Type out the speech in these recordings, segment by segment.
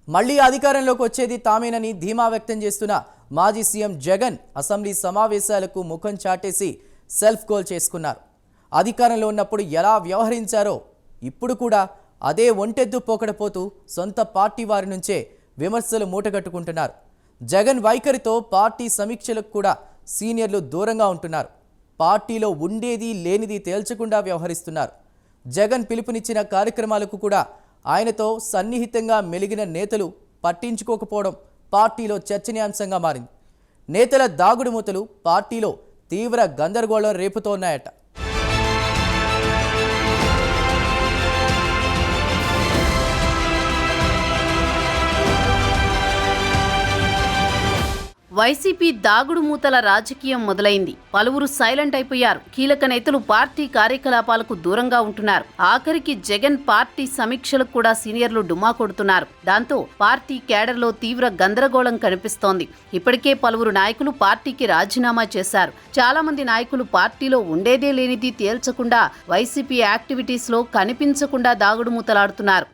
మళ్లీ అధికారంలోకి వచ్చేది తామేనని ధీమా వ్యక్తం చేస్తున్న మాజీ సీఎం జగన్ అసెంబ్లీ సమావేశాలకు ముఖం చాటేసి సెల్ఫ్ గోల్ చేసుకున్నారు. అధికారంలో ఉన్నప్పుడు ఎలా వ్యవహరించారో ఇప్పుడు కూడా అదే ఒంటెద్దు పోకడపోతూ సొంత పార్టీ వారి నుంచే విమర్శలు మూటగట్టుకుంటున్నారు. జగన్ వైఖరితో పార్టీ సమీక్షలకు కూడా సీనియర్లు దూరంగా ఉంటున్నారు. పార్టీలో ఉండేది లేనిది తేల్చకుండా వ్యవహరిస్తున్నారు. జగన్ పిలుపునిచ్చిన కార్యక్రమాలకు కూడా ఆయనతో సన్నిహితంగా మెలిగిన నేతలు పట్టించుకోకపోవడం పార్టీలో చర్చనీయాంశంగా మారింది. నేతల దాగుడుమూతలు పార్టీలో తీవ్ర గందరగోళం రేపుతోన్నాయట. వైసీపీ దాగుడు మూతల రాజకీయం మొదలైంది. పలువురు సైలెంట్ అయిపోయారు. కీలక నేతలు పార్టీ కార్యకలాపాలకు దూరంగా ఉంటున్నారు. ఆఖరికి జగన్ పార్టీ సమీక్షలకు కూడా సీనియర్లు డుమ్మా కొడుతున్నారు. దాంతో పార్టీ కేడర్లో తీవ్ర గందరగోళం కనిపిస్తోంది. ఇప్పటికే పలువురు నాయకులు పార్టీకి రాజీనామా చేశారు. చాలా మంది నాయకులు పార్టీలో ఉండేదే లేనిది తేల్చకుండా వైసీపీ యాక్టివిటీస్ లో కనిపించకుండా దాగుడు మూతలాడుతున్నారు.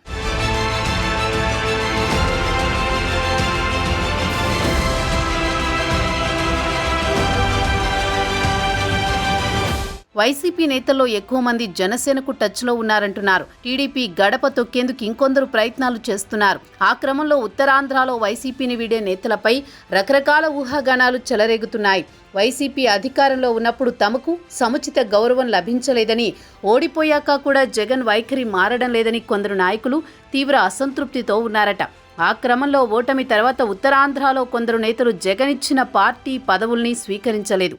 వైసీపీ నేతల్లో ఎక్కువ మంది జనసేనకు టచ్లో ఉన్నారంటున్నారు. టీడీపీ గడప తొక్కేందుకు ఇంకొందరు ప్రయత్నాలు చేస్తున్నారు. ఆ క్రమంలో ఉత్తరాంధ్రలో వైసీపీని వీడే నేతలపై రకరకాల ఊహాగానాలు చెలరేగుతున్నాయి. వైసీపీ అధికారంలో ఉన్నప్పుడు తమకు సముచిత గౌరవం లభించలేదని, ఓడిపోయాక కూడా జగన్ వైఖరి మారడం లేదని కొందరు నాయకులు తీవ్ర అసంతృప్తితో ఉన్నారట. ఆ క్రమంలో ఓటమి తర్వాత ఉత్తరాంధ్రలో కొందరు నేతలు జగన్ ఇచ్చిన పార్టీ పదవుల్ని స్వీకరించలేదు.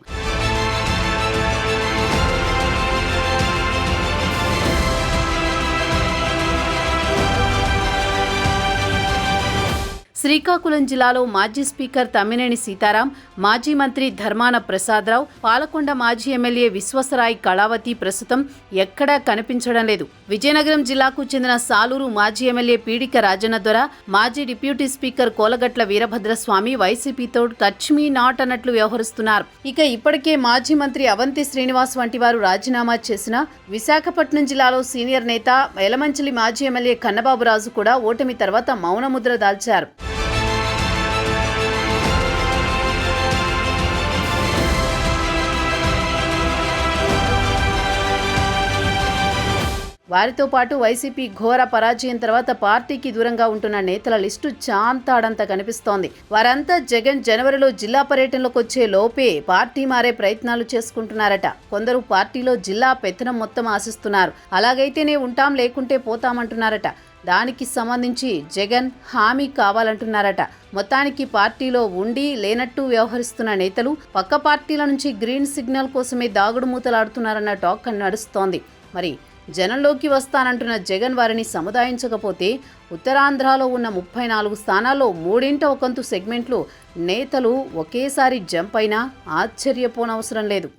శ్రీకాకుళం జిల్లాలో మాజీ స్పీకర్ తమ్మినేని సీతారాం, మాజీ మంత్రి ధర్మాన ప్రసాదరావు, పాలకొండ మాజీ ఎమ్మెల్యే విశ్వసరాయ్ కళావతి ప్రస్తుతం ఎక్కడా కనిపించడం లేదు. విజయనగరం జిల్లాకు చెందిన సాలూరు మాజీ ఎమ్మెల్యే పీడిక రాజన్నదొర, మాజీ డిప్యూటీ స్పీకర్ కోలగట్ల వీరభద్రస్వామి వైసీపీతో టచ్ మీ నాట్ అన్నట్లు వ్యవహరిస్తున్నారు. ఇక ఇప్పటికే మాజీ మంత్రి అవంతి శ్రీనివాస్ వంటి వారు రాజీనామా చేసిన విశాఖపట్నం జిల్లాలో సీనియర్ నేత ఎలమంచిలి మాజీ ఎమ్మెల్యే కన్నబాబురాజు కూడా ఓటమి తర్వాత మౌనముద్ర దాల్చారు. వారితో పాటు వైసీపీ ఘోర పరాజయం తర్వాత పార్టీకి దూరంగా ఉంటున్న నేతల లిస్టు చాంతాడంత కనిపిస్తోంది. వారంతా జగన్ జనవరిలో జిల్లా పర్యటనలోకి వచ్చే లోపే పార్టీ మారే ప్రయత్నాలు చేసుకుంటున్నారట. కొందరు పార్టీలో జిల్లా పెత్తనం మొత్తం ఆశిస్తున్నారు. అలాగైతేనే ఉంటాం, లేకుంటే పోతామంటున్నారట. దానికి సంబంధించి జగన్ హామీ కావాలంటున్నారట. మొత్తానికి పార్టీలో ఉండి లేనట్టు వ్యవహరిస్తున్న నేతలు పక్క పార్టీల నుంచి గ్రీన్ సిగ్నల్ కోసమే దాగుడు మూతలాడుతున్నారన్న టాక్ నడుస్తోంది. మరి జనంలోకి వస్తానంటున్న జగన్ వారిని సముదాయించకపోతే ఉత్తరాంధ్రలో ఉన్న 34 స్థానాల్లో 3/1 సెగ్మెంట్లు నేతలు ఒకేసారి జంప్ అయినా ఆశ్చర్యపోనవసరం లేదు.